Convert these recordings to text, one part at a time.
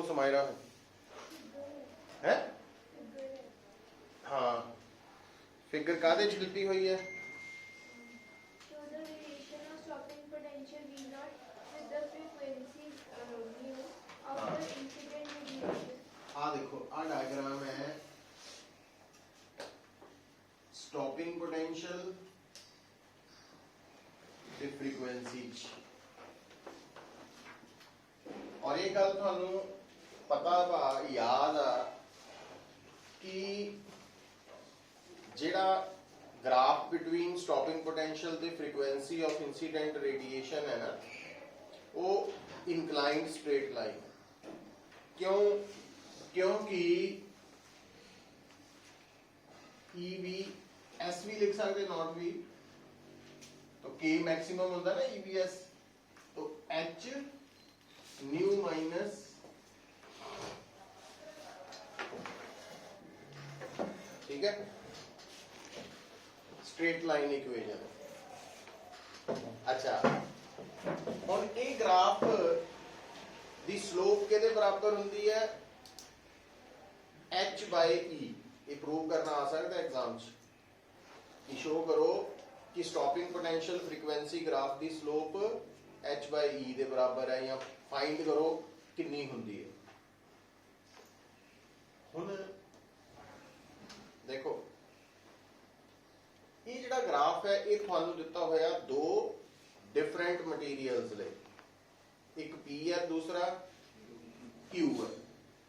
समायरा है? हाँ फिगर कादे च दित्ती हुई है? हाँ देखो आ डायग्राम है स्टॉपिंग पोटेंशियल ते फ्रीक्वेंसी और ये गल थानू पता वा याद आ कि जिहड़ा ग्राफ बिटवीन स्टॉपिंग पोटेंशियल ते फ्रीक्वेंसी ऑफ इंसीडेंट रेडिएशन है ना वो इंक्लाइंड स्ट्रेट लाइन क्यों? क्योंकि ई वी एस भी लिख सकते नॉट भी तो के मैक्सिमम होता ना ई वी एस तो एच न्यू माइनस ठीक है स्ट्रेट लाइन इक्वेशन। अच्छा और ये ग्राफ दी स्लोप के बराबर होंगी है एच बाय ई। ये प्रूव करना आ सकता है एग्जाम च शो करो कि stopping potential frequency graph the slope H by ई दे बराबर है या फाइंड करो कितनी होंगी है। हुन देखो ये जिहड़ा ग्राफ है ये थानू दिता होया दो डिफरेंट मटीरियल्स ले एक पी है दूसरा क्यू है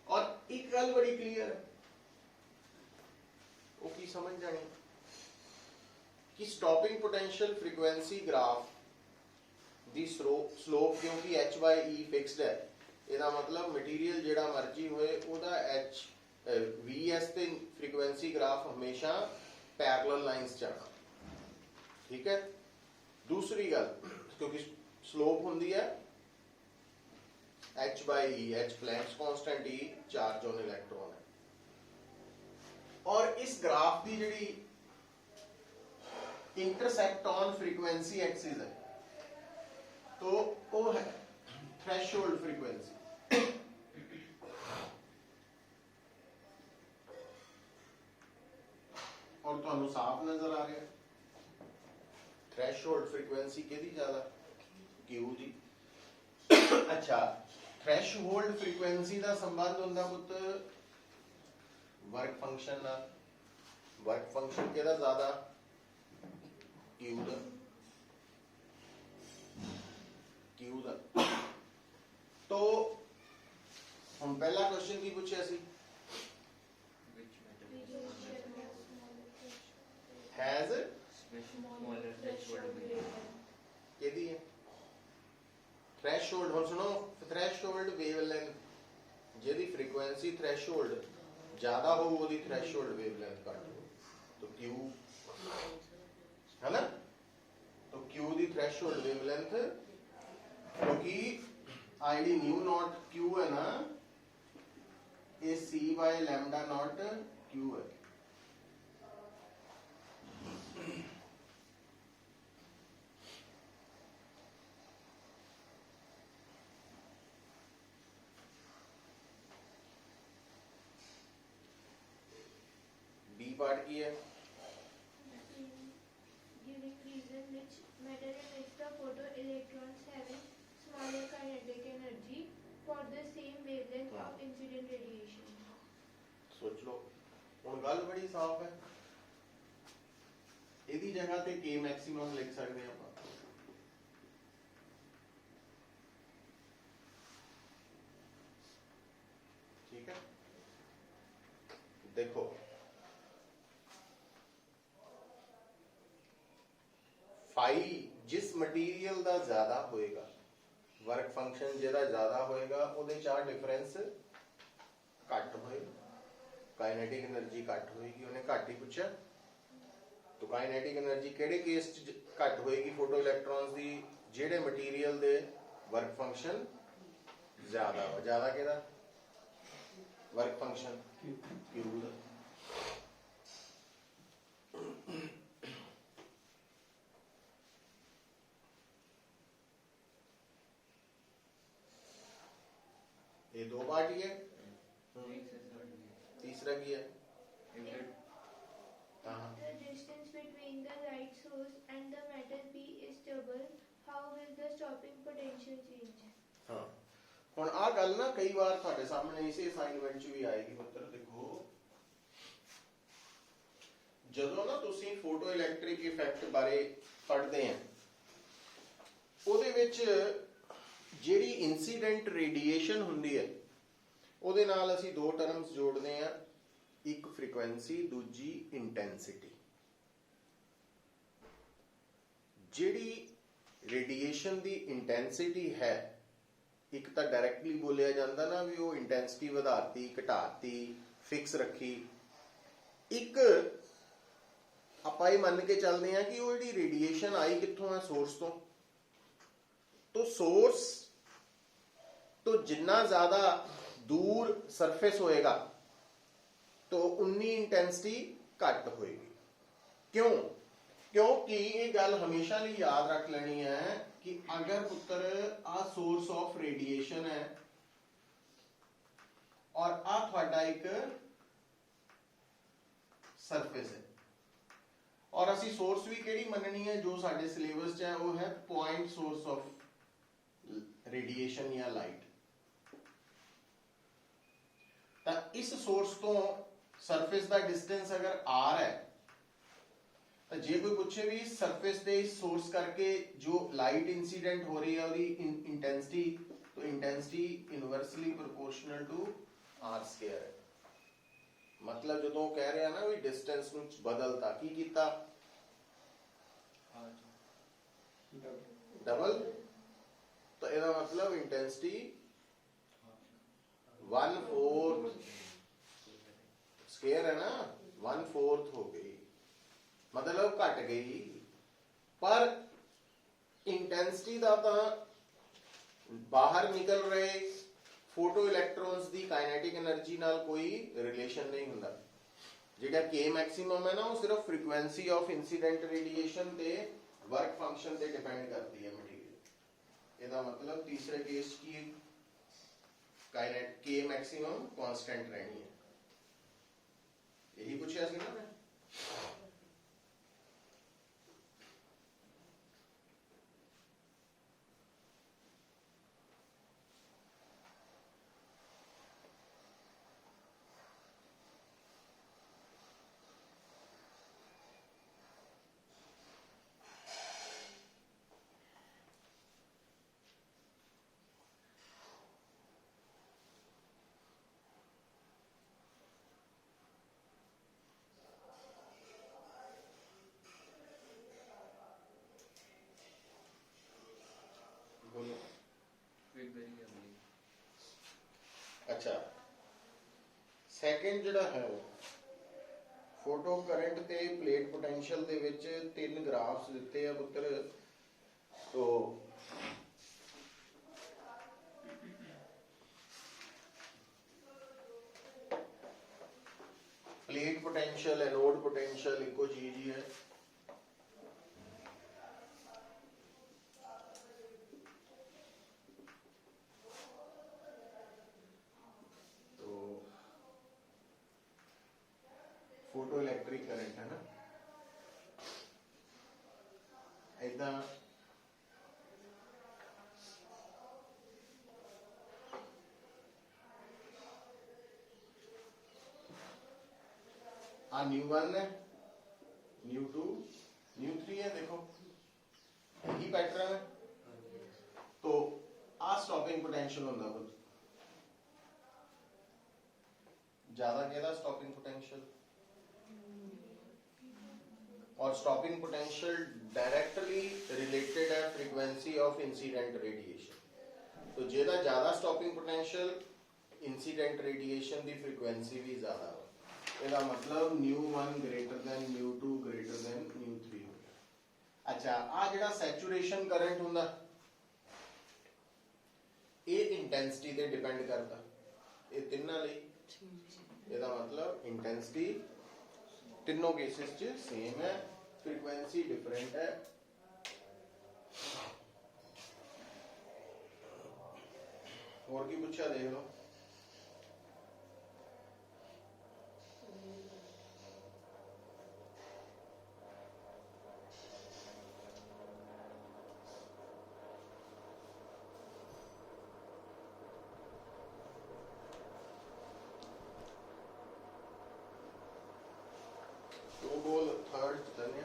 और एक गल बड़ी क्लियर है वो की समझ जानी कि stopping potential frequency graph the slope क्योंकि एच बाय ई फिक्स्ड है ਇਹਦਾ मतलब मटीरियल ਜਿਹੜਾ मर्जी होए ਉਹਦਾ एच वी एस ਤੇ फ्रीक्वेंसी ग्राफ हमेशा पैरेलल लाइंस जाना ठीक है। दूसरी गल क्योंकि स्लोप होंदी है h by e h Planck's constant e charge on electron है और इस ग्राफ की जिहड़ी इंटरसेक्ट ऑन फ्रीक्वेंसी एक्सिस है तो वो है थ्रेशोल्ड फ्रीक्वेंसी। और तुहानू साफ नजर आ रहा है थ्रेशोल्ड फ्रीक्वेंसी किहदी ज्यादा क्यू दी। अच्छा थ्रेशोल्ड फ्रीक्वेंसी का संबंध होंदा पुत वर्क फंक्शन नाल। वर्क फंक्शन किहदा ज्यादा क्यू दा क्यू दा। तो हम पहला क्वेश्चन की पूछा सी हैज केदी है थ्रेशोल्ड। हुण सुनो थ्रेशोल्ड वेवलेंथ जिहदी फ्रीक्वेंसी थ्रेशोल्ड ज्यादा हो ओदी थ्रेशोल्ड वेवलेंथ घट हो तो क्यू है ना तो क्यू दी थ्रेशोल्ड वेवलेंथ क्योंकि आईडी न्यू नॉट क्यू है ना ये सी बाय लैम्डा नॉट क्यू है। बी पार्ट की है giving reason which matter emits the photoelectrons having smaller kinetic energy for the same wavelength of incident radiation। सोच लो हुण गल बड़ी साफ है इहदी जगह ते के मैक्सिमम लिख सकते हैं आप ठीक है। देखो फाई जिस मटीरियल का ज्यादा होएगा वर्क फंक्शन जिहदा ज्यादा होएगा उहदे च डिफरेंस घट होएगा काइनेटिक एनर्जी घट होएगी। उन्हें घट ही पूछा तो काइनेटिक एनर्जी किहड़े केस च घट होएगी फोटो इलेक्ट्रॉन्स दी जिहड़े मटीरियल दे वर्क फंक्शन ज्यादा हो। ज्यादा किहदा वर्क फंक्शन क्यू दा। ये दो पार्ट ही है। एक से थर्ड में तीसरा की है? एक हाँ The distance between the light source and the metal P is double. How will the stopping potential change? हाँ ਹੁਣ ਆ ਗੱਲ ਨਾ ਕਈ ਵਾਰ ਤੁਹਾਡੇ ਸਾਹਮਣੇ ਇਸੇ ਅਸਾਈਨਮੈਂਟ 'ਚ ਵੀ ਆਏਗੀ ਪੁੱਤਰ। ਦੇਖੋ ਜਦੋਂ ਨਾ ਤੁਸੀਂ ਫੋਟੋ ਇਲੈਕਟ੍ਰਿਕ ਇਫੈਕਟ ਬਾਰੇ ਪੜ੍ਹਦੇ ਆ ਉਹਦੇ ਵਿੱਚ ਜਿਹੜੀ ਇਨਸੀਡੈਂਟ ਰੇਡੀਏਸ਼ਨ ਹੁੰਦੀ ਹੈ ਉਹਦੇ ਨਾਲ ਅਸੀਂ ਦੋ ਟਰਮਸ ਜੋੜਦੇ ਆ, ਇੱਕ ਫ੍ਰੀਕੁਐਂਸੀ, ਦੂਜੀ ਇੰਟੈਂਸਿਟੀ। ਜਿਹੜੀ ਰੇਡੀਏਸ਼ਨ ਦੀ ਇੰਟੈਂਸਿਟੀ ਹੈ, ਇੱਕ ਤਾਂ ਡਾਇਰੈਕਟਲੀ ਬੋਲਿਆ ਜਾਂਦਾ ਨਾ ਵੀ ਉਹ ਇੰਟੈਂਸਿਟੀ ਵਧਾਤੀ ਘਟਾਤੀ ਫਿਕਸ ਰੱਖੀ, ਇੱਕ ਆਪਾਂ ਇਹ ਮੰਨ ਕੇ ਚੱਲਦੇ ਆ ਕਿ ਉਹ ਜਿਹੜੀ ਰੇਡੀਏਸ਼ਨ ਆਈ ਕਿੱਥੋਂ ਹੈ, ਸੋਰਸ ਤੋਂ। तो सोर्स तो जितना ज्यादा दूर सरफेस होएगा तो उन्नी इंटेंसिटी घट होएगी। क्यों? क्योंकि ये गल हमेशा लिए याद रख लेनी है कि अगर पुत्र आ सोर्स ऑफ रेडिएशन है और आ थोड़ा एक सरफेस है और असी सोर्स भी केड़ी मननी है जो साडे सिलेबस च है, वो है पॉइंट सोर्स ऑफ रेडिएशन या लाइट। तो इस सोर्स तो सरफेस का डिस्टेंस अगर आर है तो जे कोई पूछे भी सरफेस के इस सोर्स करके जो लाइट इंसीडेंट हो रही है और इंटेंसिटी, तो intensity inversely proportional to r square है। मतलब जो कह रहे हैं ना भी डिस्टेंस ਨੂੰ ਬਦਲਤਾ ਕੀ ਕੀਤਾ, डबल। तो ਇਹਦਾ मतलब इंटेंसिटी 1/4 स्क्वायर है ना, 1/4 हो गई, मतलब घट गई। पर इंटेंसिटी का तो बाहर निकल रहे फोटो इलैक्ट्रॉन्स की काइनेटिक एनर्जी नाल कोई रिलेशन नहीं हुंदा। जिहड़ा के मैक्सिमम है ना वो सिर्फ फ्रीक्वेंसी ऑफ इंसीडेंट रेडिएशन ते वर्क फंक्शन ते डिपेंड करती है मटीरियल। ਇਹਦਾ मतलब तीसरे केस की काइनेट के मैक्सिमम कांस्टेंट रहनी है। यही पूछा सी ना मैं। अच्छा सैकेंड जिहड़ा है फोटो करंट ते प्लेट पोटेंशियल दे विच तीन ग्राफ्स दिते हैं पुत्र। तो प्लेट पोटेंशियल एनोड पोटेंशियल इको चीज ही है। फोटो इलेक्ट्रिक करंट है ना, ऐदा न्यू 1 है, न्यू 2, न्यू 3 है। देखो यही पैटर्न है। तो आ स्टॉपिंग पोटेंशियल होता कुछ ज्यादा कहता स्टॉपिंग पोटेंशियल, और स्टॉपिंग पोटेंशियल डायरेक्टली रिलेटेड है फ्रीक्वेंसी ऑफ इंसीडेंट रेडिएशन। तो जेदा ज्यादा स्टॉपिंग पोटेंशियल इंसीडेंट रेडिएशन की फ्रीक्वेंसी भी ज्यादा हो, इसका मतलब new 1 greater than new 2 greater than new 3 हो गया। अच्छा आ जिहड़ा सैचुरेशन करंट हुंदा ये इंटेंसिटी ते डिपेंड करता, ये तिन्ना लई इसका मतलब इंटेंसिटी तीनों केसेस च सेम है, फ्रीक्वेंसी डिफरेंट है। और की पूछा देख लो। थर्ड धन्य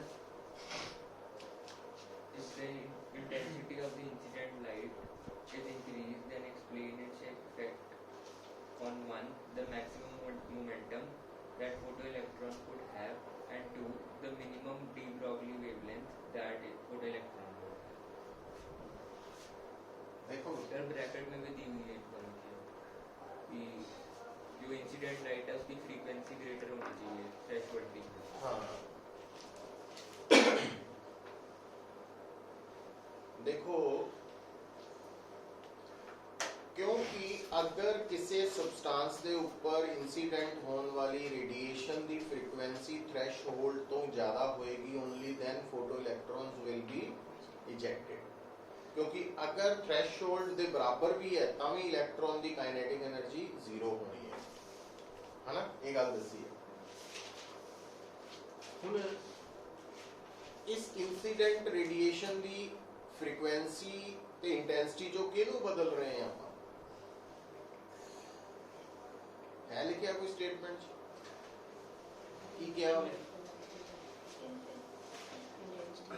If the intensity of the incident light is increased, then explain its effect on one, the maximum momentum that photoelectron could have, and two, the minimum de Broglie wavelength that photoelectron would have. देखो sir bracket में भी दी हुई है information कि जो incident light है उसकी frequency greater होनी चाहिए थ्रेशोल्ड की। हाँ देखो क्योंकि अगर किसी सबस्टांस के ऊपर इंसीडेंट होने वाली रेडिएशन की फ्रीक्वेंसी थ्रेशहोल्ड तो ज्यादा होएगी only then photo electrons will be ejected क्योंकि अगर थ्रेशहोल्ड के बराबर भी है तो भी इलेक्ट्रॉन की काइनेटिक एनर्जी जीरो होनी है ना ये गल दसी है हुण इस इंसीडेंट रेडिएशन की फ्रीक्वेंसी ते इंटेंसिटी जो किनू बदल रहे हैं आप है लिखा कोई स्टेटमेंट की क्या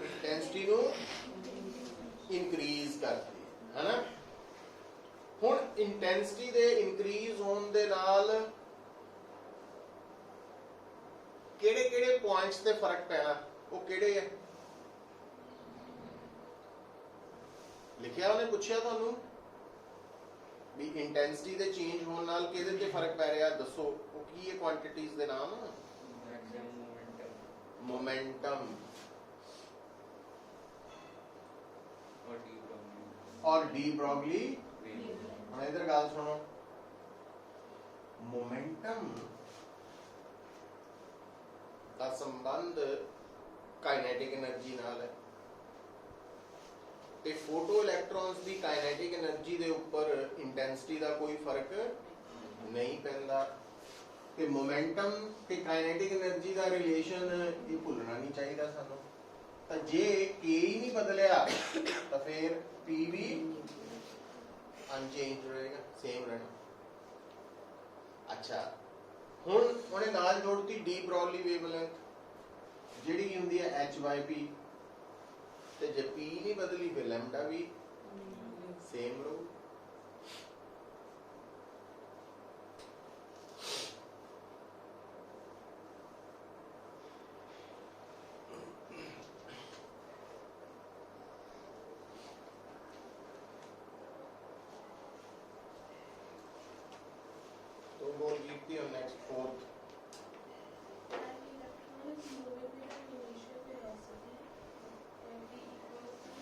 इंटेंसिटी नु इंक्रीज करती है ना हुण इंटेंसिटी दे इंक्रीज होने दे नाल केड़े केड़े पॉइंट्स ते फर्क पैना वो केड़े है लिखिया उन्हें पूछा थानू भी इंटेंसिटी दे चेंज होने नाल किहदे ते फर्क पै रहा दसो वो की है क्वांटिटीज दे नाम मैक्सिमम मोमेंटम मोमेंटम और और de Broglie de Broglie wave. हुण इधर गल सुनो मोमेंटम दा संबंध काइनेटिक एनर्जी नाल है ते फोटो इलेक्ट्रॉन्स दी काइनेटिक एनर्जी दे ऊपर इंटेंसिटी दा कोई फर्क नहीं पैंदा ते मोमेंटम ते काइनेटिक एनर्जी दा रिलेशन ये भुलना नहीं चाहिए सानू तां जे के ही नहीं बदलिया तां फिर पी भी अनचेंज रहेगा सेम रहना अच्छा हुण उन्हें नाल जोड़ती डी ब्रॉगली वेवलेंथ जिहड़ी हुंदी है h/p ते जे p नहीं बदली फिर लैम्डा भी सेम रहू तो बोल लिखती हूँ next fourth An electron is moving with an initial velocity v equals to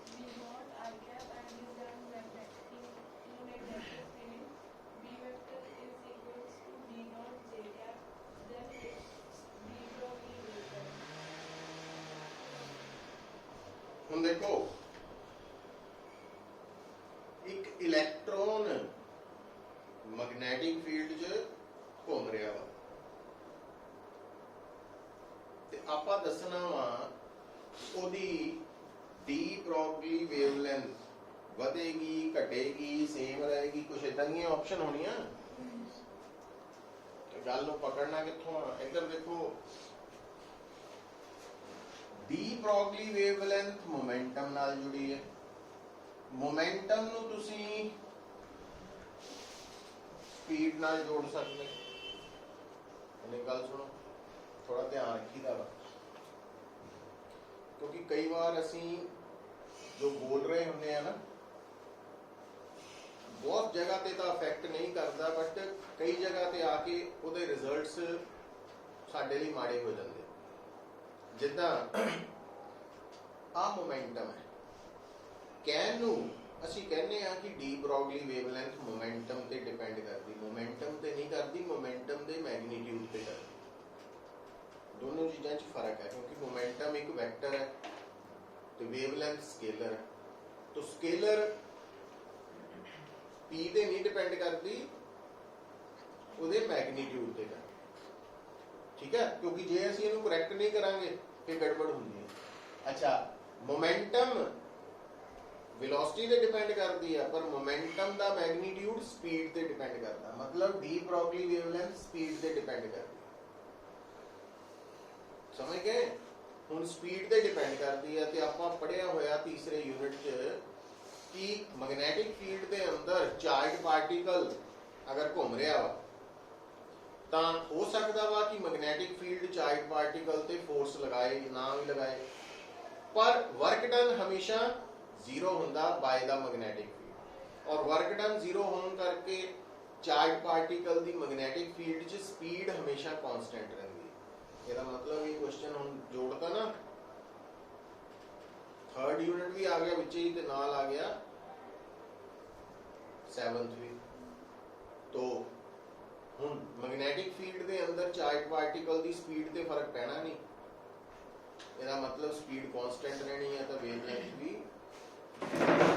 v naught I cap and is then magnetic in electric field. B vector is equals to v naught j cap. Then it's d Broglie wavelength. ਹੁਣ देखो एक electron magnetic field च घूम रहा वा ते आपां दसना वा ओदी डी ब्रॉगली वेवलेंथ ਵਧੇਗੀ ਘਟੇਗੀ सेम रहेगी कुछ इदां दी ऑप्शन होनियां ते गल नूं पकड़ना कित्थों आ इधर देखो डी ब्रॉगली वेवलेंथ मोमेंटम नाल जुड़ी है मोमेंटम नूं तुसी स्पीड नाल जोड़ सकते इन्हें गल सुनो थोड़ा ध्यान रखीदा वा क्योंकि कई बार असी जो बोल रहे होंगे हैं ना बहुत जगह ते तो अफेक्ट नहीं करता बट कई जगह ते आके उहदे रिजल्ट्स साडे लई माड़े हो जाते जिद्दां आ मोमेंटम है कहण नूं ਅਸੀਂ ਕਹਿੰਦੇ ਆ ਕਿ ਡੀ ਬਰੌਗਲੀ ਵੇਵਲੈਂਥ ਮੋਮੈਂਟਮ ਤੇ ਡਿਪੈਂਡ ਕਰਦੀ ਮੋਮੈਂਟਮ ਤੇ ਨਹੀਂ ਕਰਦੀ ਮੋਮੈਂਟਮ ਦੇ ਮੈਗਨੀਟਿਊਡ ਤੇ ਕਰਦੀ ਦੋਨੋਂ ਚੀਜ਼ਾਂ 'ਚ ਫਰਕ ਹੈ ਕਿਉਂਕਿ ਮੋਮੈਂਟਮ ਇੱਕ ਵੈਕਟਰ ਹੈ ਤੇ ਵੇਵਲੈਂਥ ਸਕੇਲਰ ਹੈ तो स्केलर p ਤੇ ਨਹੀਂ ਡਿਪੈਂਡ ਕਰਦੀ ਉਹਦੇ ਮੈਗਨੀਟਿਊਡ ਤੇ ਠੀਕ ਹੈ ਕਿਉਂਕਿ ਜੇ ਅਸੀਂ ਇਹਨੂੰ ਕਰੈਕਟ ਨਹੀਂ ਕਰਾਂਗੇ ਫਿਰ ਗੜਬੜ ਹੁੰਦੀ ਹੈ अच्छा मोमेंटम वेलोसिटी ते डिपेंड करती है पर मोमेंटम दा मैग्नीट्यूड स्पीड ते डिपेंड करता मतलब डी ब्रॉगली वेवलेंथ स्पीड ते डिपेंड करती समझ गए ਹੁਣ ਸਪੀਡ ਤੇ ਡਿਪੈਂਡ ਕਰਦੀ ਹੈ ਤੇ ਆਪਾਂ ਪੜਿਆ ਹੋਇਆ ਤੀਸਰੇ ਯੂਨਿਟ 'ਚ ਕਿ ਮੈਗਨੈਟਿਕ ਫੀਲਡ ਦੇ ਅੰਦਰ ਚਾਰਜ ਪਾਰਟੀਕਲ ਅਗਰ ਘੁੰਮ ਰਿਹਾ ਵਾ ਤਾਂ ਹੋ ਸਕਦਾ ਵਾ ਕਿ ਮੈਗਨੈਟਿਕ ਫੀਲਡ ਚਾਰਜ ਪਾਰਟੀਕਲ ਤੇ ਫੋਰਸ ਲਗਾਏ ਨਾ ਵੀ ਲਗਾਏ ਪਰ ਵਰਕ ਡਨ ਹਮੇਸ਼ਾ ਜ਼ੀਰੋ ਹੁੰਦਾ ਬਾय ਦਾ ਮੈਗਨੈਟਿਕ ਫੀਲਡ ਔਰ ਵਰਕ ਡਨ ਜ਼ੀਰੋ ਹੋਣ ਕਰਕੇ ਚਾਰਜ ਪਾਰਟੀਕਲ ਦੀ ਮੈਗਨੈਟਿਕ ਫੀਲਡ 'ਚ ਸਪੀਡ ਹਮੇਸ਼ਾ ਕਾਂਸਟੈਂਟ ਰਹਿੰਦੀ ਇਹਦਾ ਮਤਲਬ ਇਹ ਕੁਐਸਚਨ ਹੁਣ ਜੋੜਦਾ ਨਾ थर्ड यूनिट भी आ गया बच्चे ही नाल आ गया 7th भी तो हुन मैग्नेटिक फील्ड दे अंदर चार्ज पार्टिकल दी स्पीड ते फर्क पैना नहीं ਇਹਦਾ मतलब स्पीड कांस्टेंट रहनी है तो वेवलेंथ भी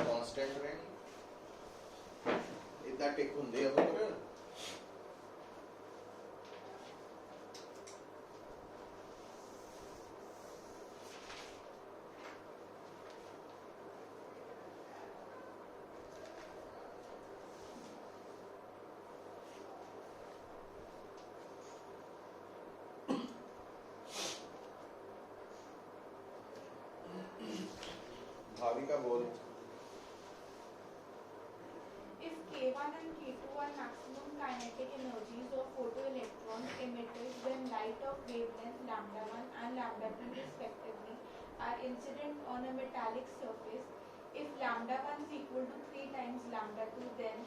कांस्टेंट रहनी इदा टिक हुंदे आ पुत्र भाविका बोल If K1 and K2 are maximum kinetic energies of photoelectrons emitted when light of wavelength lambda 1 and lambda 2 respectively are incident on a metallic surface, if lambda 1 is equal to 3 times lambda 2, then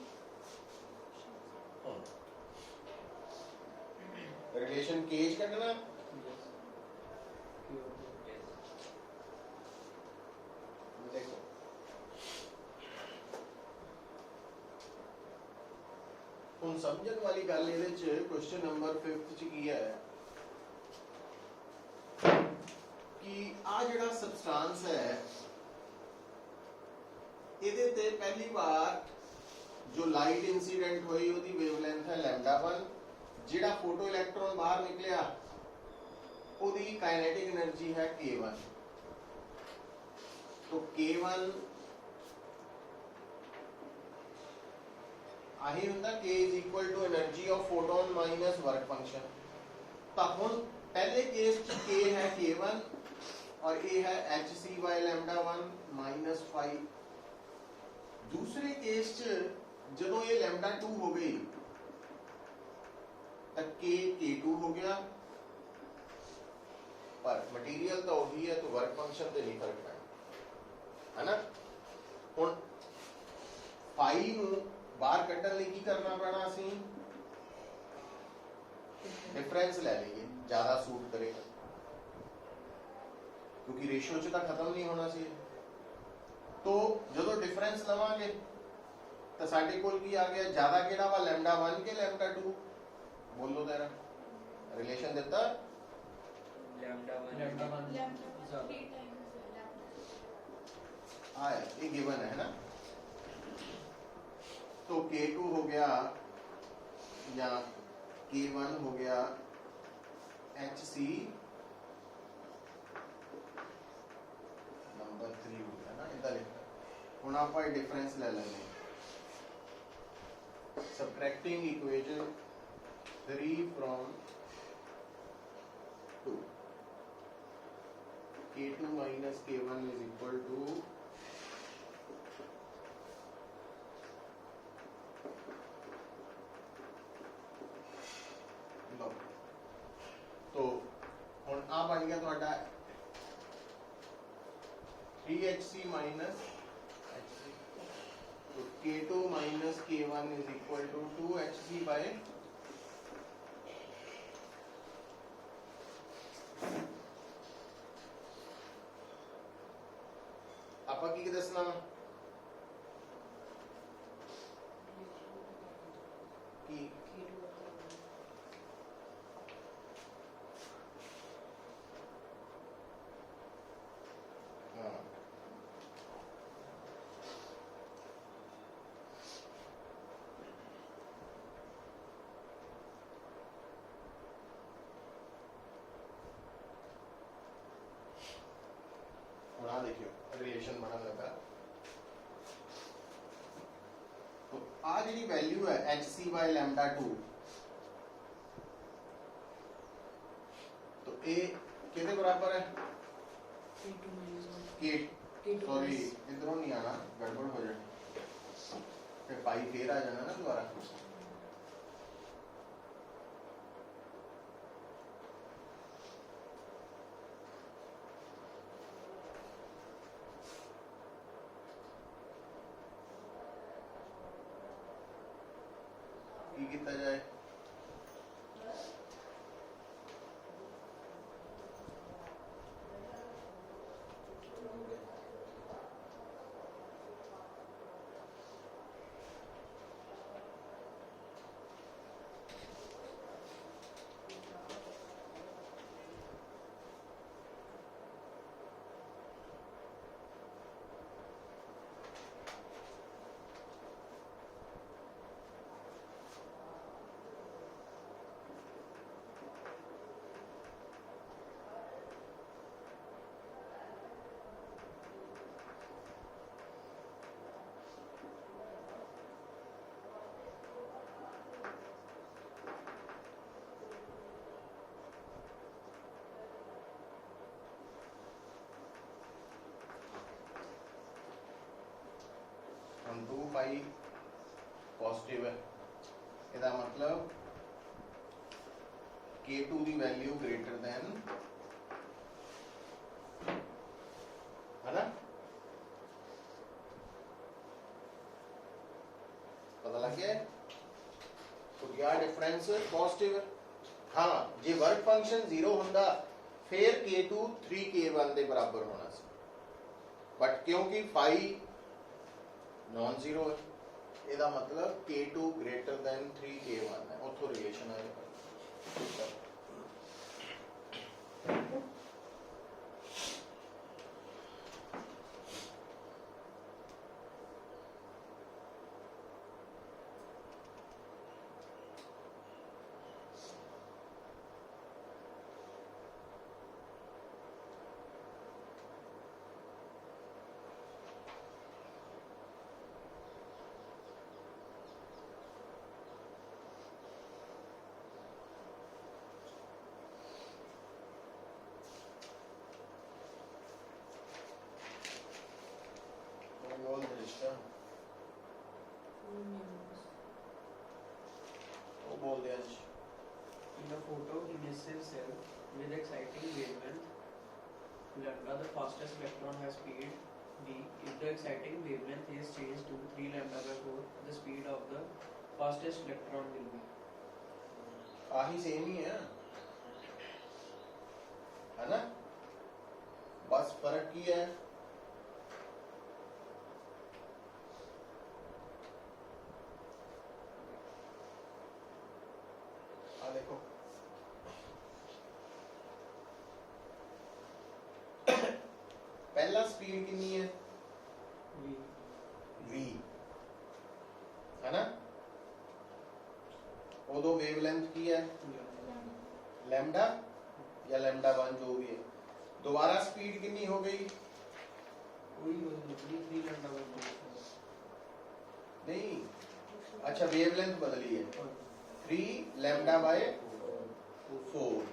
relation केज कटना देखो ਹੁਣ ਸਮਝਣ ਵਾਲੀ ਗੱਲ ਇਹਦੇ ਚ question number 5th ਚ ਕੀ ਹੈ ਕਿ ਆ ਜਿਹੜਾ ਸਬਸਟੈਂਸ ਹੈ ਇਹਦੇ ਤੇ ਪਹਿਲੀ ਵਾਰ ਜੋ ਲਾਈਟ ਇਨਸੀਡੈਂਟ ਹੋਈ ਉਹਦੀ ਵੇਵਲੈਂਥ ਹੈ λ1 ਜਿਹੜਾ ਫੋਟੋ ਇਲੈਕਟ੍ਰੋਨ ਬਾਹਰ ਨਿਕਲਿਆ ਉਹਦੀ ਕਾਈਨੈਟਿਕ એનર્ਜੀ ਹੈ k1 तो k1 ਆਹੀ ਹੁੰਦਾ k is equal to energy of photon minus work function ਤਾਂ ਹੁਣ ਪਹਿਲੇ ਕੇਸ ਚ k ਹੈ k1 और a है hc by λ1 minus 5 दूसरे केस च ਜਦੋਂ ਇਹ λ2 ਹੋ ਗਈ ਤਾਂ k k2 हो गया पर मटेरियल तो वही है तो वर्क फंक्शन ਤੇ ਨਹੀਂ ਫਰਕ ਪੈਣਾ है ना ਹੁਣ ਫਾਈ ਨੂੰ ਬਾਹਰ ਕੱਢਣ ਲਈ ਕੀ ਕਰਨਾ ਪੈਣਾ ਅਸੀਂ डिफरेंस ले लीजिए ज्यादा सूट करेगा क्योंकि रेशियो च तो खत्म नहीं होना सी तो जो डिफरेंस लवांगे तो साडे कोल की आ गया ज्यादा केड़ा वा λ1 के λ2 बोल लो तेरा रिलेशन देता λ1 3 times lambda. आया ये गिवन है ना तो k2 हो गया या k1 हो गया hc नंबर 3 हो गया ना इधर लिखा हुन आप डिफरेंस ले लेंगे subtracting equation 3 from 2 k2 minus k1 is equal to लो तो हुन आ बन गया ਤੁਹਾਡਾ 3hc minus hc तो k2 minus k1 is equal to 2hc by ਆਪਾਂ ਕੀ ਦੱਸਣਾ ਕੀ ਹਾਂ बना देखियो रिलेशन बनने लगा तो आ जी वैल्यू है hc by λ2 तो ए कितने बराबर है K2 minus 1. के K2 सॉरी plus इधरों नहीं आना गड़बड़ हो जाए फिर पाई फिर आ जाना ना दोबारा की कितना जाए हम 2 पाई पॉजिटिव है ਇਹਦਾ मतलब K2 ਦੀ ਵੈਲਿਊ ਗ੍ਰੇਟਰ ਦੈਨ है ना पता लग गया है तो क्या डिफरेंस पॉजिटिव है हाँ जे वर्क फंक्शन 0 ਹੁੰਦਾ फिर K2 3K1 ਦੇ ਬਰਾਬਰ ਹੋਣਾ ਸੀ बट क्योंकि फाई नॉन जीरो है ਇਹਦਾ मतलब K2 greater than 3K1 है ਉੱਥੋਂ ਰਿਲੇਸ਼ਨ ਆ ਜਾਏਗਾ all the रिश्ता वो बोल दिया जी In the photoemissive cell with exciting wavelength lambda, the fastest electron has speed d. If the exciting wavelength is changed to 3 lambda by 4, the speed of the fastest electron will be. आही same ही है ना बस फर्क की है देखो पहला speed कितनी है v है ना वो वेवलेंथ की है लैम्डा या लैम्डा 1 जो भी है दोबारा स्पीड कितनी हो गई नहीं अच्छा वेवलेंथ बदली है 3 लैम्डा बाय 4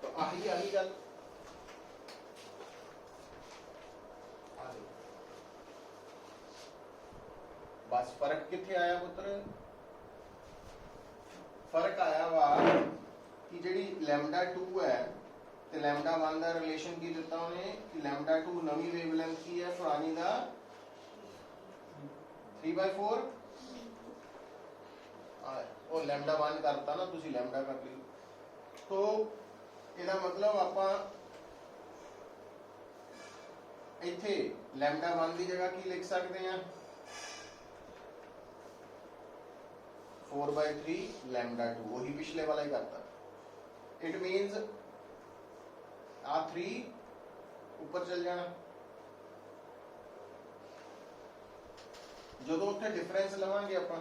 तो आही गल बस फर्क किथे आया पुत्र फर्क आया वा कि जेडी लैम्डा 2 है ते लैम्डा 1 दा रिलेशन की दिता उन्हें कि लैम्डा 2 नवी वेवलेंथ की है पुरानी दा 3/4 ਉਹ ਲੈਮਡਾ 1 ਕਰਤਾ ਨਾ ਤੁਸੀਂ ਲੈਮਡਾ ਕਰ ਲਈ तो ਇਹਦਾ मतलब ਆਪਾਂ ਇੱਥੇ ਲੈਮਡਾ 1 ਦੀ ਜਗ੍ਹਾ ਕੀ ਲਿਖ ਸਕਦੇ ਆ 4/3 ਲੈਮਡਾ 2 वही पिछले वाला ही करता इट मींस आ 3 ऊपर चल जाना ਜਦੋਂ ਉੱਥੇ ਡਿਫਰੈਂਸ ਲਵਾਂਗੇ ਆਪਾਂ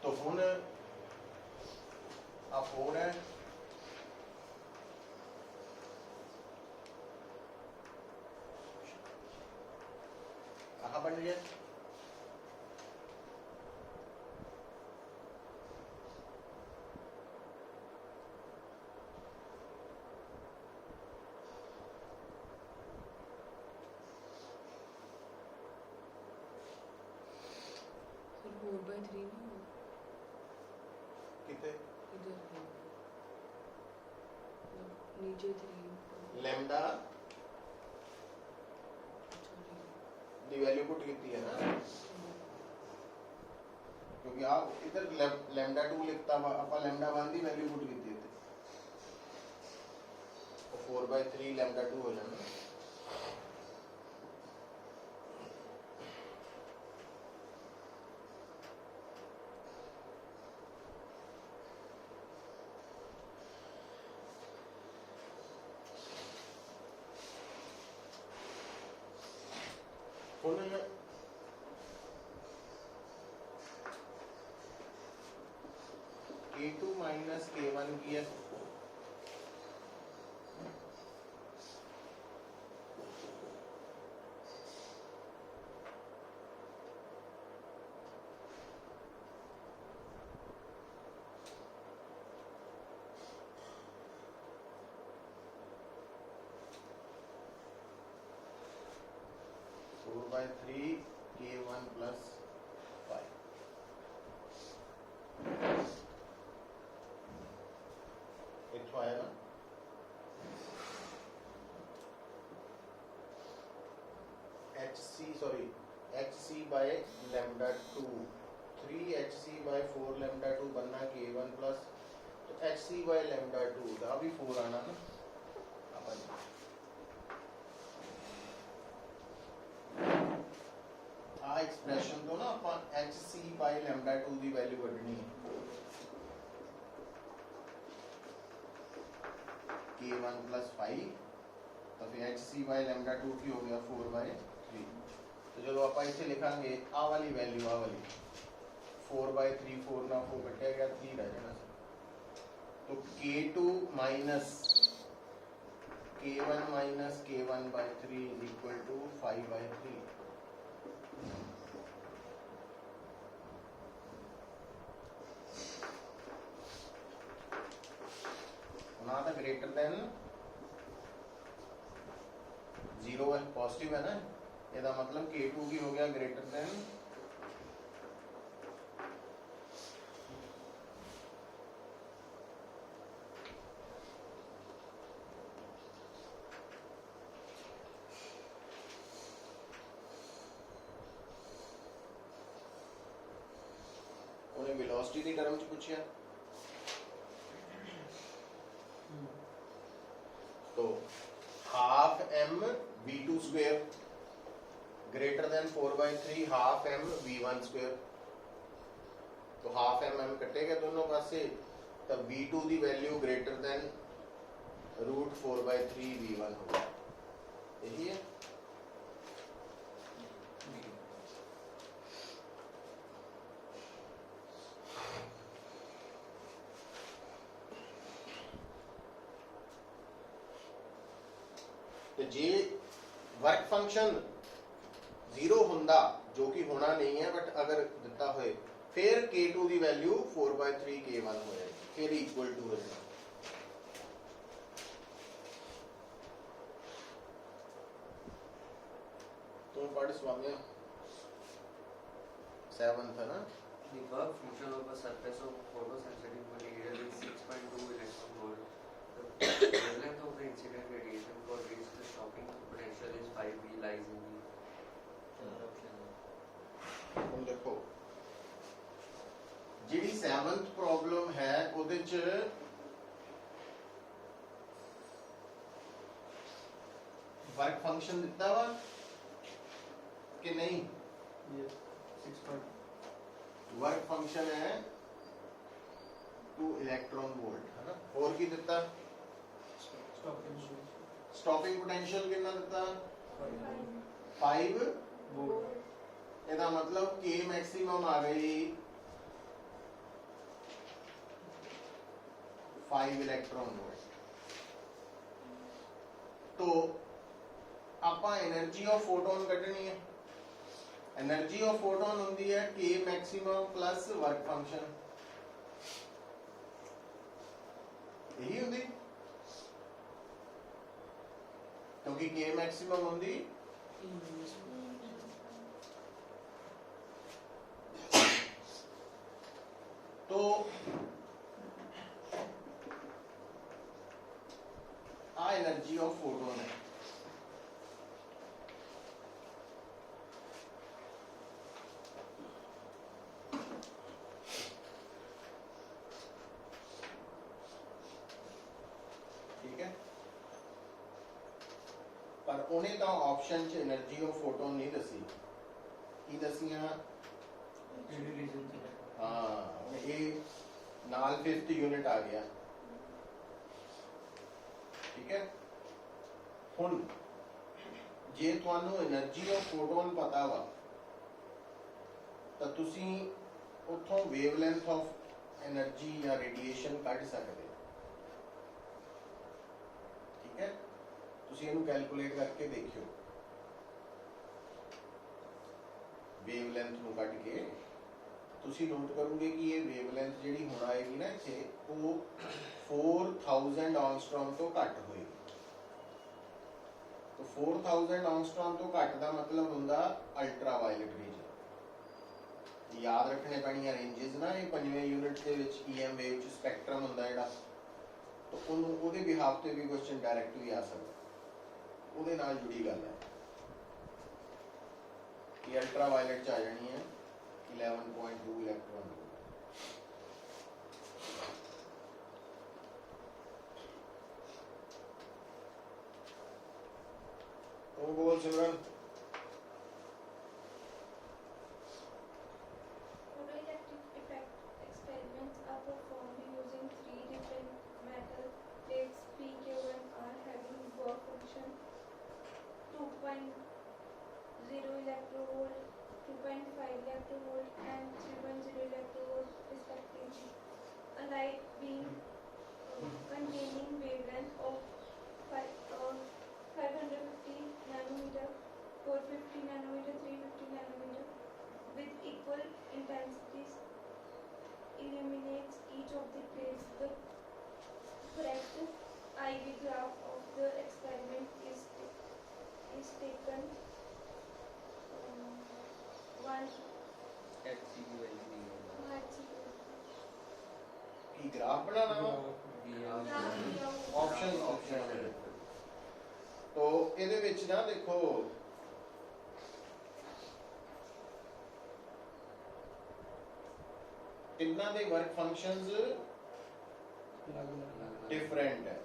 तो ਹੁਣ ਆ 4 है अपन ने फिर 4/3 नहीं हो कितने इधर है मतलब नीचे 3 लैम्डा दी वैल्यू पुट की है ना, क्योंकि आप इधर लैम्डा 2 लिखता हुआ अपन लैम्डा 1 दी वैल्यू पुट की थी, तो 4/3 लैम्डा 2 हो जाना। K2 माइनस K1 की है four by three K1 plus 5 इतना आया ना, HC by lambda 2 3HC by 4 lambda 2 बनना K1 प्लस, तो HC by lambda 2 का भी 4 आना ना अपन आ एक्सप्रेशन तो ना अपन HC by lambda 2 की वैल्यू बढ़नी है K1 प्लस 5, तो फिर HC by lambda 2 की हो गया 4/3, तो चलो आप इसे लिखांगे आ वाली वैल्यू आ वाली 4/3 4 ना 4 कटे गया 3 रह जाना, तो K2 minus K1 minus K1/3 is equal to 5/3। ना था ग्रेटर देन 0 है, पॉजिटिव है ना, ਇਹਦਾ मतलब K2 की हो गया ग्रेटर देन उन्हें वेलोसिटी की टर्म च पूछा, तो half m v2 square greater than 4/3 half m v1 square, तो हाफ m कटेगा दोनों पासे, तब v2 की value greater than root 4/3 v1 होगा, यही है। तो जे वर्क फंक्शन 0 होंदा जो कि होना नहीं है, बट अगर दिता होए फिर K2 की वैल्यू 4/3 K1 हो जाएगी, फिर इक्वल टू हो जाएगा। तुम पढ़ स्वामी 7 था ना, The work function of a surface of photosensitive material is 6.2 electron volt. The wavelength of the incident radiation for which the stopping potential is 5V lies in the ਹੁਣ देखो ਜਿਹੜੀ 7th प्रॉब्लम है ਉਹਦੇ ਚ वर्क फंक्शन दिता वा कि नहीं, Yes. 6. वर्क फंक्शन है 2 इलेक्ट्रॉन वोल्ट है ना, और की दिता स्टॉपिंग पोटेंशियल कितना दिता 5 Volt. ਇਹਦਾ मतलब K मैक्सिमम आ गई 5 इलेक्ट्रॉन वोल्ट, तो आपा एनर्जी ऑफ फोटोन कटनी है, एनर्जी ऑफ फोटोन होंगी है के मैक्सिमम प्लस वर्क फंक्शन, यही होंगी क्योंकि के मैक्सिमम होंगी तो आ एनर्जी ऑफ फोटोन है। ठीक है, पर उन्हें तो ऑप्शन च एनर्जी ऑफ फोटोन नहीं दसी, की दसियां हाँ ये नाल 5th यूनिट आ गया। ठीक है, हुन जे तुहानू एनर्जी ऑफ फोटोन पता वा तो तुसी उथों वेवलेंथ ऑफ एनर्जी या रेडिएशन कढ सकते। ठीक है, तुसी इहनू कैलकुलेट करके देखियो, वेवलेंथ नू कढ के तुसी नोट करोगे कि ये वेवलेंथ जिहड़ी हुण आएगी ना इत्थे वो 4000 एंगस्ट्रॉम तो घट होएगी। तो 4000 एंगस्ट्रॉम तो घट का मतलब हुंदा अल्ट्रा वायलेट रीजन। याद रखने पैणियां रेंजेस ना, ये 5वें यूनिट दे विच ईएम वेव च स्पैक्ट्रम हुंदा जिहड़ा, तो उन्होंने ਉਹਦੇ बिहाफ ਤੇ भी क्वेश्चन डायरेक्टली आ सकदा, ਉਹਦੇ ਨਾਲ जुड़ी गल है। ये अल्ट्रा वायलेट च आ जानी है 11.2 इलेक्ट्रॉन। तो बोल सिमरन। Photoelectric effect experiments are performed using 3 different metal plates. P, Q and R having work function 2.0 electrovolt, 2.5 electrovolt and 3.0 electrovolt respectively. A light beam containing wavelength of 550 nanometer, 450 nanometer, 350 nanometer with equal intensities illuminates each of the plates. The correct IV graph of the experiment is taken. One HCG value की graph बनाना हो graph option option तो ਇਹਦੇ ਵਿੱਚ ਨਾ ਦੇਖੋ ਤਿੰਨਾਂ ਦੇ work functions different है।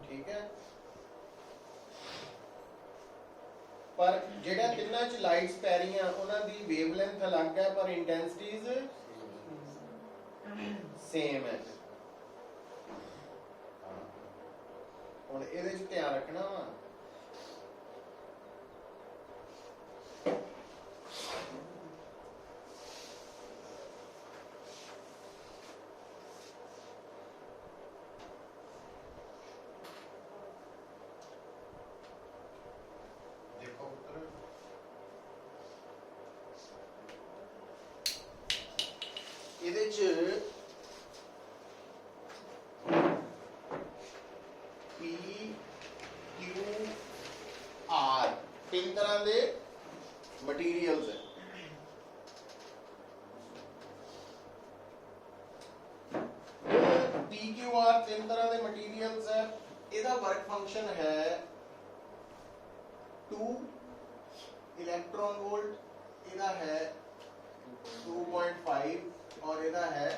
ठीक है, पर जेड़ा तिन्ना च लाइट्स पै रही हैं उन्हां दी वेवलेंथ अलग है पर इंटेंसिटीज सेम है। हुण इहदे च ध्यान रखना वा ਇਹਦੇ ਚ P Q R तीन तरह ਦੇ मटीरियल्स है। P Q R तीन तरह ਦੇ मटीरियल्स है। ਇਹਦਾ वर्क फंक्शन है 2 इलेक्ट्रॉन वोल्ट, ਇਹਦਾ है 2.5 और ਇਹਦਾ है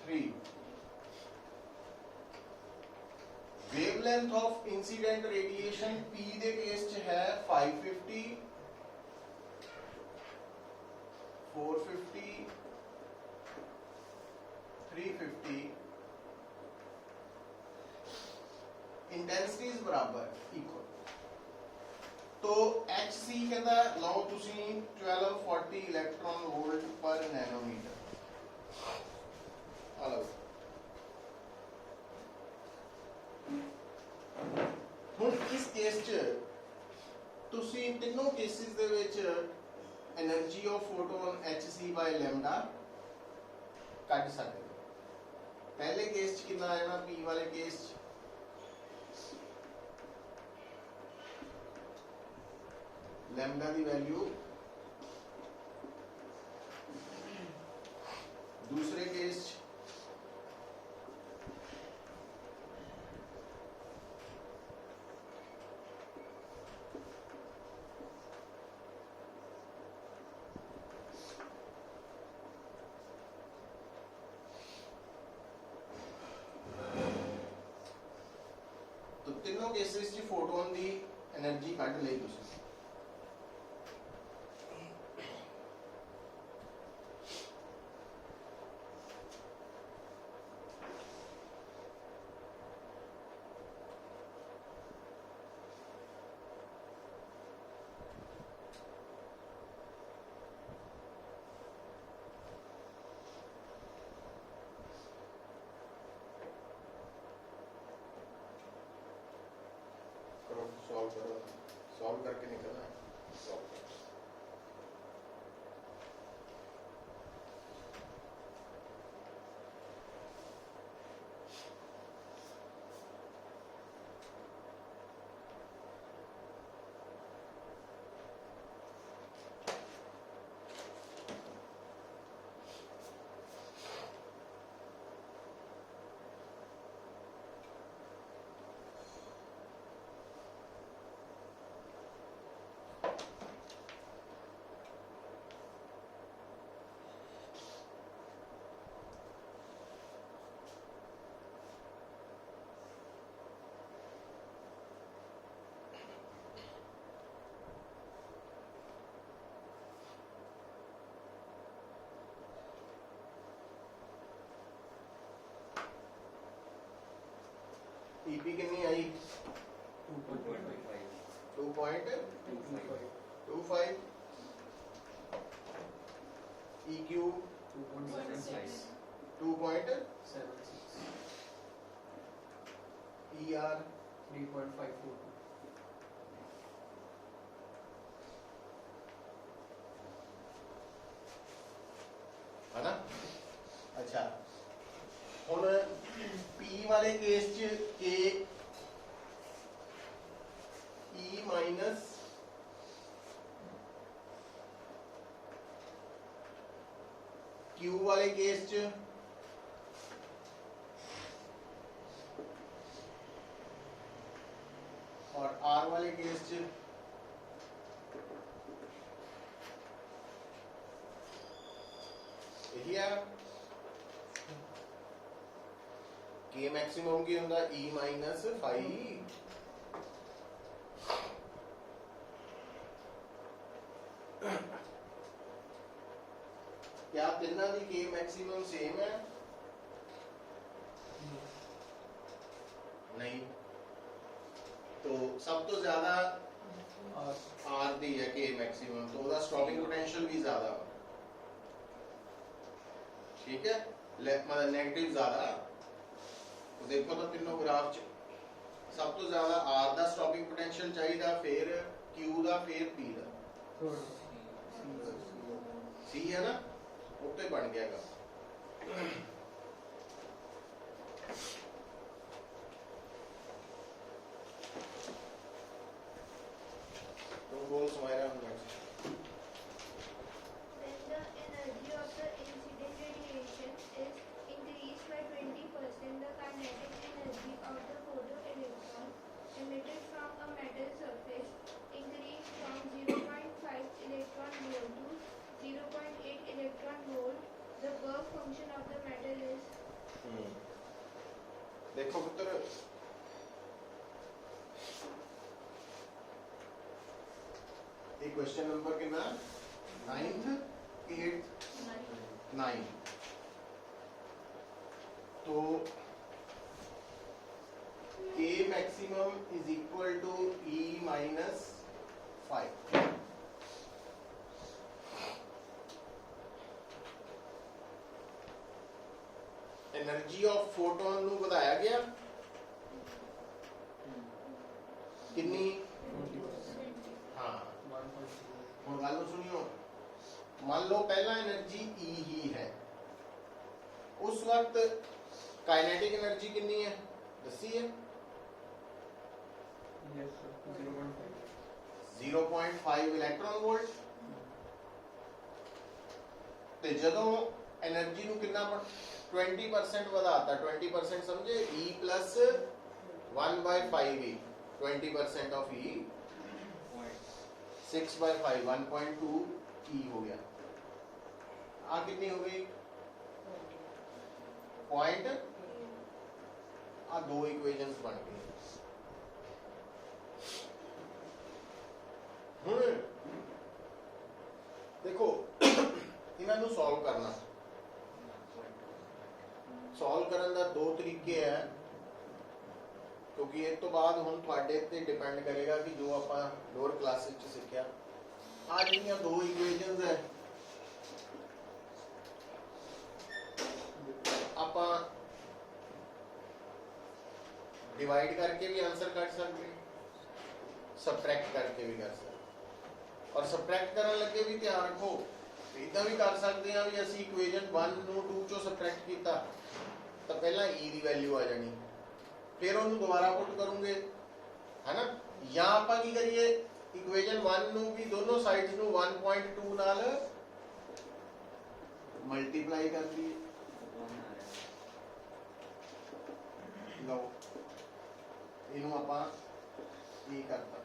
3। Wavelength of incident radiation P ਦੇ ਕੇਸ ਚ है 550, 450, 350। इंटेंसिटीज बराबर इक्वल। तो HC कहता लो तुसी 1240 इलेक्ट्रॉन वोल्ट पर नैनोमीटर। हेलो हुण इस केस च तुसी तीनों cases they which energy of photon hc by lambda ਕੱਢ ਸਕਦੇ ਹੋ। पहले केस च कितना आया ना p वाले केस च लैम्डा की वैल्यू, दूसरे केस च तो तीनों केसेस च फोटोन की एनर्जी कट ली तुसीं। करो सॉल्व करो, सॉल्व करके निकलना है। सॉल्व करो। ईपी कितनी आई? 2.25 2.25 EQ 2.76 2.76 ER 3.542 है ना। अच्छा हुण P वाले केस च K E माइनस Q वाले केस च और R वाले केस च यही है। K मैक्सिमम की होंदा E माइनस फाइव क्या तिन्ना दी K मैक्सिमम सेम है? नहीं। तो सब तो ज्यादा और R दी है K मैक्सिमम, तो ਉਹਦਾ स्टॉपिंग पोटेंशियल भी ज्यादा। ठीक है, मतलब नेगेटिव ज्यादा। तो देखो तो तीनों ग्राफ च सब तो ज्यादा R ਦਾ स्टॉपिंग पोटेंशियल चाहिदा, फिर Q ਦਾ, फिर P ਦਾ। C है ना, ਉੱਤੇ ਬਣ ਗਿਆ ਗਾ। तुम बोल Sumaira next. When the energy of the incident radiation is increased by 20%, the kinetic energy of the photoelectron emitted from a metal surface increased from 0.5 electron volt to 0.8 electron volt. The work function of the metal is देखो पुत्र, ये question number कितना? 9th 8th 9। तो K maximum is equal to E minus 5। Energy of photon ਨੂੰ ਵਧਾਇਆ ਗਿਆ किन्नी? हाँ, 1.0 ਹੁਣ ਗੱਲ ਨੂੰ ਸੁਣਿਓ। मान लो पहला एनर्जी E ही है, उस वक्त काइनेटिक एनर्जी कितनी है दसी है Yes, sir. 0.5. 0.5 electron volt. ਤੇ ਜਦੋਂ એનર્ਜੀ ਨੂੰ ਕਿੰਨਾ 20% ਵਧਾਤਾ 20% ਸਮਝੇ E plus 1/5 E 20% of E 6/5 1.2 E हो गया। आ कितनी हो गई पॉइंट, आ दो इक्वेशंस बन गई। ਹੁਣ देखो ਇਹਨਾਂ ਨੂੰ ਸੋਲਵ ਕਰਨਾ, ਸੋਲਵ ਕਰਨ ਦਾ ਦੋ ਤਰੀਕੇ ਹੈ, ਕਿਉਂਕਿ ਇਸ ਤੋਂ ਬਾਅਦ ਹੁਣ ਤੁਹਾਡੇ ਤੇ ਡਿਪੈਂਡ ਕਰੇਗਾ ਕਿ ਜੋ ਆਪਾਂ ਲੋਅਰ ਕਲਾਸਿਸ ਚ ਸਿੱਖਿਆ ਆ ਜਿਹੜੀਆਂ ਦੋ ਇਕੁਏਸ਼ਨਸ ਹੈ ਆਪਾਂ डिवाइड करके भी आंसर कर सकते हैं, सबट्रैक्ट करके भी कर सकते हैं। और सबट्रैक्ट करने लगे भी ध्यान रखो इदा भी कर सकते हैं भी असं इक्वेजन 1 ਨੂੰ 2 ਚੋਂ सबट्रैक्ट किया तो पहला E की वैल्यू आ जानी, फिर उन्होंने दोबारा पुट करूंगे है ना, या आप की करिए इक्वेजन 1 ਨੂੰ भी दोनों साइड्स ਨੂੰ 1.2 ਨਾਲ मल्टीप्लाई कर दिए। लो ਇਹਨੂੰ ਆਪਾਂ E ਕਰਤਾ,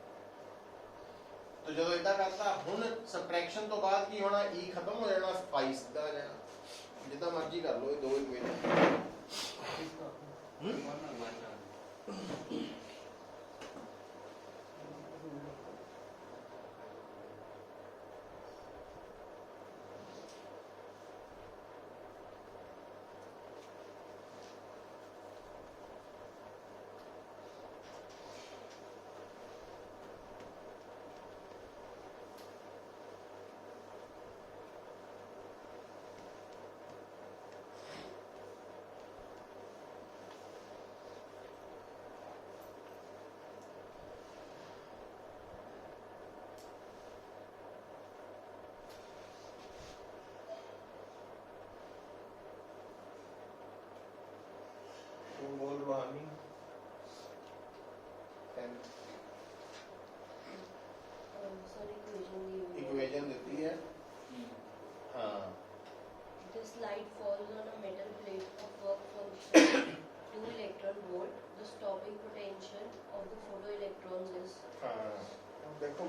तो जो इदा करता हुन सबट्रैक्शन तो बाद की होना E खत्म हो जाना, पाई सीधा आ जाना, जितना मर्जी कर लो ये दो इक्वेशन। बोल रूहानी इक्वेशन देती है। हाँ This light falls on a metal plate of work function 2 electron volt. The stopping potential of the photoelectrons is हाँ देखो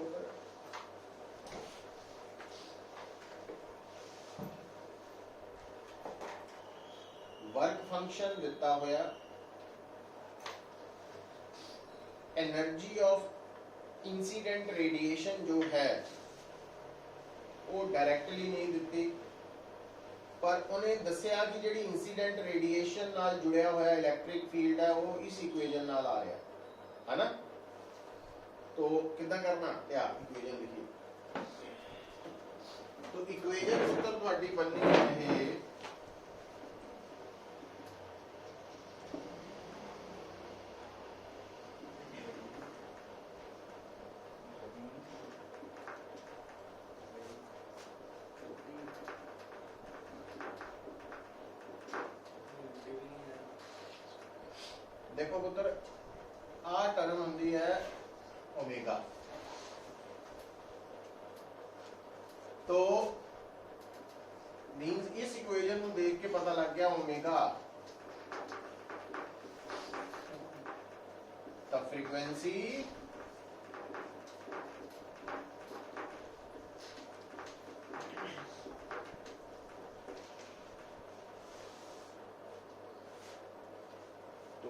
वर्क फंक्शन दिता होया एनर्जी ऑफ इंसिडेंट रेडिएशन जो है वो डायरेक्टली नहीं दिती, पर उन्हें दसिया कि जी इंसिडेंट रेडिएशन नाल जुड़िया हुआ इलैक्ट्रिक फील्ड है वो इस इक्वेजन नाल आ रहा है ना। तो कितना करना क्या इक्वेजन लिखिए, तो इक्वेजन उत्तर ਤੁਹਾਡੀ बननी है देखो पुत्र आ टर्म होंगी है ओमेगा, तो मींस इस इक्वेशन को देख के पता लग गया ओमेगा द फ्रीक्वेंसी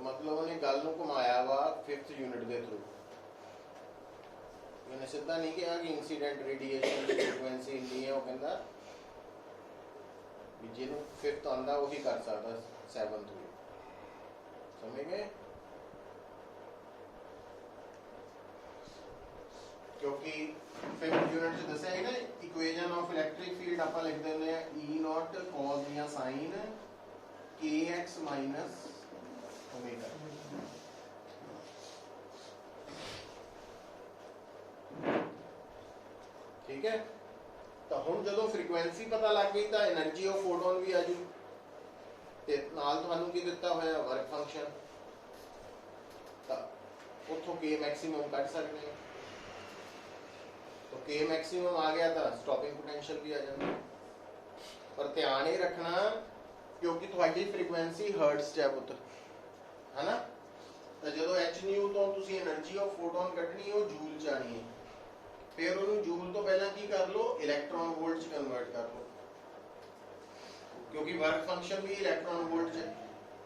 मतलब उन्हें गल ਨੂੰ ਘੁਮਾਇਆ ਵਾ 5th यूनिट के थ्रू, मैंने सीधा नहीं कहा कि इंसीडेंट रेडिएशन की फ्रीक्वेंसी इतनी है, वो कहता भी ਜਿਹਨੂੰ 5th आंदा वही कर सकता 7th भी, समझ गए। क्योंकि 5th यूनिट च दसिया है ना इक्वेशन ऑफ इलैक्ट्रिक फील्ड आप लिख देंगे E नॉट कॉस या साइन kx माइनस ओमेगा। ठीक है, ਤਾਂ ਹੁਣ ਜਦੋਂ ਫ੍ਰੀਕੁਐਂਸੀ ਪਤਾ ਲੱਗ ਗਈ ਤਾਂ એનર્ਜੀ ਆਫ ਫੋਟੋਨ ਵੀ ਆ ਜੂ ਤੇ ਨਾਲ ਤੁਹਾਨੂੰ ਕੀ ਦਿੱਤਾ ਹੋਇਆ ਵਰਕ ਫੰਕਸ਼ਨ ਤਾਂ ਉੱਥੋਂ k ਮੈਕਸਿਮਮ ਕੱਢ ਸਕਦੇ ਹਾਂ तो k मैक्सिमम आ गया था स्टॉपिंग पोटेंशियल भी आ जाता पर ध्यान ये रखना क्योंकि ਤੁਹਾਡੀ ਫ੍ਰੀਕੁਐਂਸੀ ਹਰਟਜ਼ ਚ ਹੈ ਪੁੱਤ ਹੈਨਾ ਤਾਂ ਜਦੋਂ h nu ਤੋਂ ਤੁਸੀਂ એનર્ਜੀ ਆਫ ਫੋਟੋਨ ਕੱਢਣੀ ਉਹ ਜੂਲ ਚ ਆਣੀ ਹੈ ਫਿਰ ਉਹਨੂੰ ਜੂਲ ਤੋਂ ਪਹਿਲਾਂ ਕੀ ਕਰ ਲਓ ਇਲੈਕਟ੍ਰੋਨ ਵੋਲਟ ਚ ਕਨਵਰਟ ਕਰ ਲਓ ਕਿਉਂਕਿ ਵਰਕ ਫੰਕਸ਼ਨ ਵੀ ਇਲੈਕਟ੍ਰੋਨ ਵੋਲਟ ਚ ਹੈ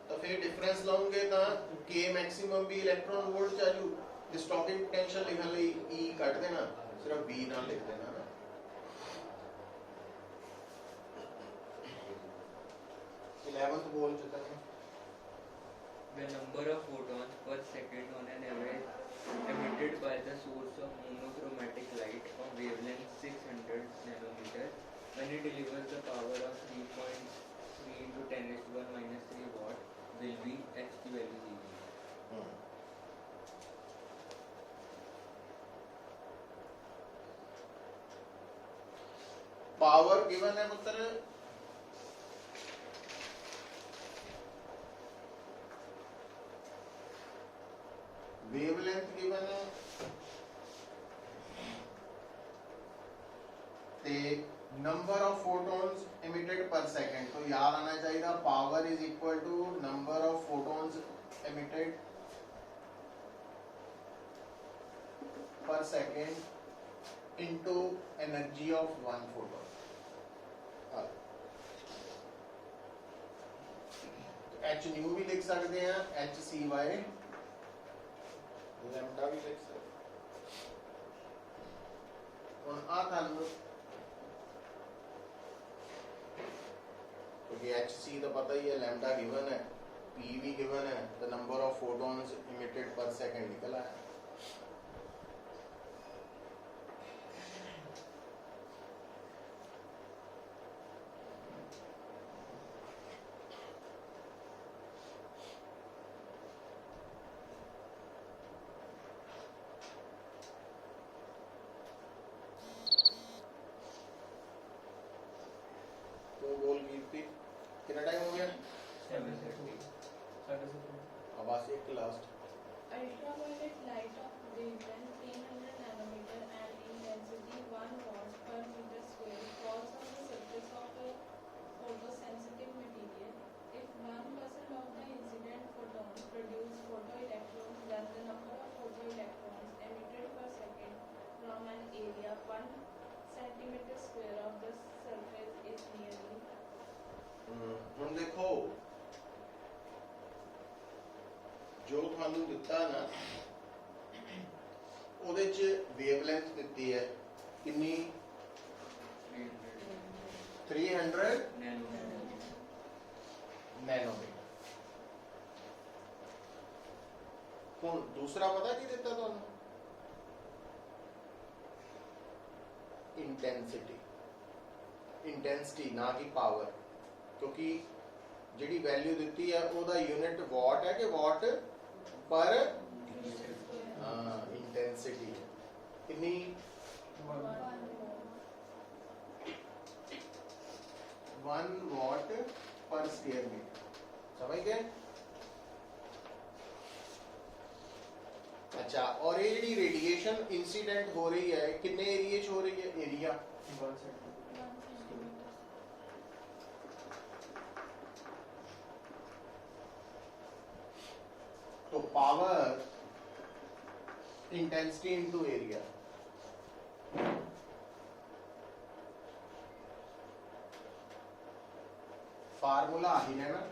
ਤਾਂ ਫਿਰ ਡਿਫਰੈਂਸ ਲਾਉਂਗੇ ਤਾਂ k ਮੈਕਸਿਮਮ ਵੀ ਇਲੈਕਟ੍ਰੋਨ ਵੋਲਟ ਚ ਆ ਜੂ ਤੇ ਸਟॉपिंग पोटेंशियल ਲਿਖਣ ਲਈ E ਕੱਢ ਦੇਣਾ सिर्फ B ना लिख देना ना इलेवेंथ बोल चुका है The number of photons per second on an average emitted by the source of monochromatic light of wavelength 600 nanometer when it delivers the power of 3.3 into 10 raised to 1 minus 3 watt will be h की value दी गई है। Power given है पुत्र wavelength given है ते number of photons emitted per second तो याद आना चाहिए power is equal to number of photons emitted per second into energy of one photon h nu भी लिख सकते हैं एच सी वाई लैम्डा भी लिख सकते ਹੁਣ ਆ ਤੁਹਾਨੂੰ क्योंकि एच सी तो पता ही है लैम्डा गिवन है पी भी गिवन है the number of photons emitted पर सेकंड निकला है कितना टाइम हो गया 7:30 अब बस एक last Ultraviolet light of wavelength 300 nanometer and intensity 1 watt per meter square falls on the surface of a photosensitive material. If 1% of the incident photons produce photoelectrons, then the number of photoelectrons emitted per second from an area 1 centimeter square of the surface is nearly ਹੁਣ ਦੇਖੋ ਜੋ ਤੁਹਾਨੂੰ ਦਿੱਤਾ ਨਾ ਉਹਦੇ ਚ wavelength ਦਿੱਤੀ ਹੈ ਕਿੰਨੀ 300 ਨੈਨੋਮੀਟਰ ਹੁਣ ਦੂਸਰਾ ਪਤਾ ਕੀ ਦਿੱਤਾ ਤੁਹਾਨੂੰ ਇੰਟੈਂਸਿਟੀ ਨਾ ਕਿ ਪਾਵਰ क्योंकि जिहड़ी वैल्यू दी है ਉਹਦਾ यूनिट वाट है कि वाट पर इंटेंसिटी कितनी 1 वाट पर स्क्वायर मीटर समझ गए अच्छा और ये जी रेडिएशन इंसिडेंट हो रही है कितने एरिया हो रही है एरिया 1 centimeter तो power intensity into area formula ही है ना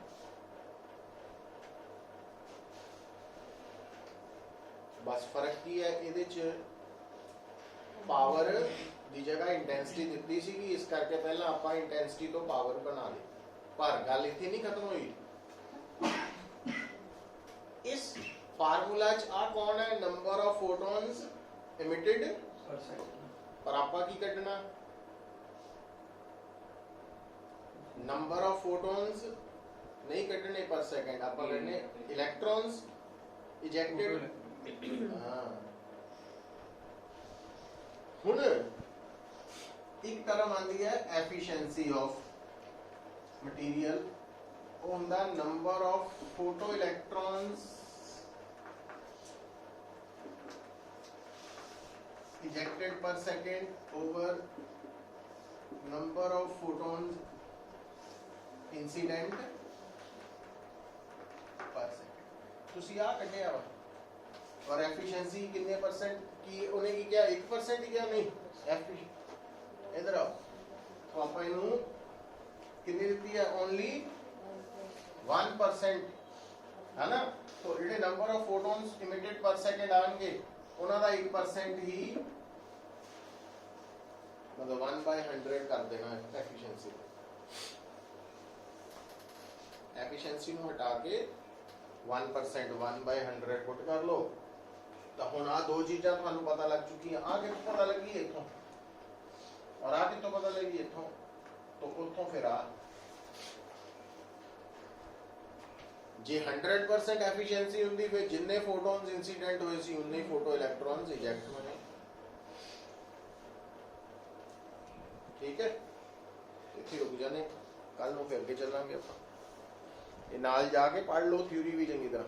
बस फर्क की है ਇਹਦੇ ਚ ਪਾਵਰ ਦੀ ਜਗ੍ਹਾ ਇੰਟੈਂਸਿਟੀ ਦਿੱਤੀ ਸੀਗੀ ਇਸ ਕਰਕੇ ਪਹਿਲਾਂ ਆਪਾਂ ਇੰਟੈਂਸਿਟੀ ਤੋਂ ਪਾਵਰ ਬਣਾ ਲਈ ਪਰ ਗੱਲ ਇੱਥੇ ਨਹੀਂ ਖਤਮ ਹੋਈ इस फार्मूला च आ कौन है number of photons emitted per second. पर आपा की कटना नंबर ऑफ फोटॉन्स नहीं कटने पर सेकंड आपा कटने इलेक्ट्रॉन्स इजेक्टेड हाँ हुन ਇੱਕ ਟਰਮ ਆਂਦੀ ਹੈ ਐਫੀਸ਼ੀਐਂਸੀ ਆਫ ਮਟੀਰੀਅਲ, ਉਹ ਹੁੰਦਾ number of photo electrons ejected per second over number of photons incident per second। ਤੁਸੀਂ ਆ ਕੱਢਿਆ ਵਾ ਔਰ ਐਫੀਸ਼ੀਐਂਸੀ ਕਿੰਨੇ ਪਰਸੈਂਟ ਕੀ ਉਹਨੇ ਕੀ ਕਿਹਾ 1% ਹੀ ਕਿਹਾ ਨਹੀਂ ਇਧਰ ਆਓ तो ਆਪਾਂ ਇਹਨੂੰ ਕਿੰਨੀ ਦਿੱਤੀ ਹੈ ਓਨਲੀ 1% ਹੈ ਨਾ। तो ਜਿਹੜੇ ਨੰਬਰ ਆਫ ਫੋਟੋਨਸ ਇਮਿਟਡ ਪਰ ਸੈਕਿੰਡ ਆਣਗੇ ਉਹਨਾਂ ਦਾ 1% ਹੀ मतलब 1/100 कर देना एफिशिएंसी। एफिशिएंसी ਨੂੰ ਹਟਾ ਕੇ 1% 1/100 ਪੁੱਟ ਕਰ ਲਓ ਤਾਂ ਹੁਣ ਆ ਦੋ ਚੀਜ਼ਾਂ ਤੁਹਾਨੂੰ ਪਤਾ ਲੱਗ ਚੁੱਕੀਆਂ। ਆ ਕਿੱਥੋਂ ਪਤਾ ਲੱਗੀ ਇੱਥੋਂ ਔਰ ਆ ਕਿੱਥੋਂ ਪਤਾ ਲੱਗੀ ਇੱਥੋਂ ਤੋਂ ਉੱਥੋਂ ਫਿਰ ਆ ਜੇ 100% ਐਫੀਸ਼ੀਐਂਸੀ ਹੁੰਦੀ ਫਿਰ ਜਿੰਨੇ ਫੋਟੋਨਸ ਇਨਸੀਡੈਂਟ ਹੋਏ ਸੀ ਉਨੇ ਫੋਟੋ ਇਲੈਕਟ੍ਰੋਨਸ ਇਜੈਕਟ ਹੋਣੇ। ठीक है इतने रुक जाने कल ਨੂੰ ਫਿਰ ਅੱਗੇ ਚੱਲਾਂਗੇ ਆਪਾਂ। ਇਹ ਨਾਲ ਜਾ ਕੇ ਪੜ੍ਹ ਲਓ ਥਿਊਰੀ ਵੀ ਚੰਗੀ ਤਰ੍ਹਾਂ।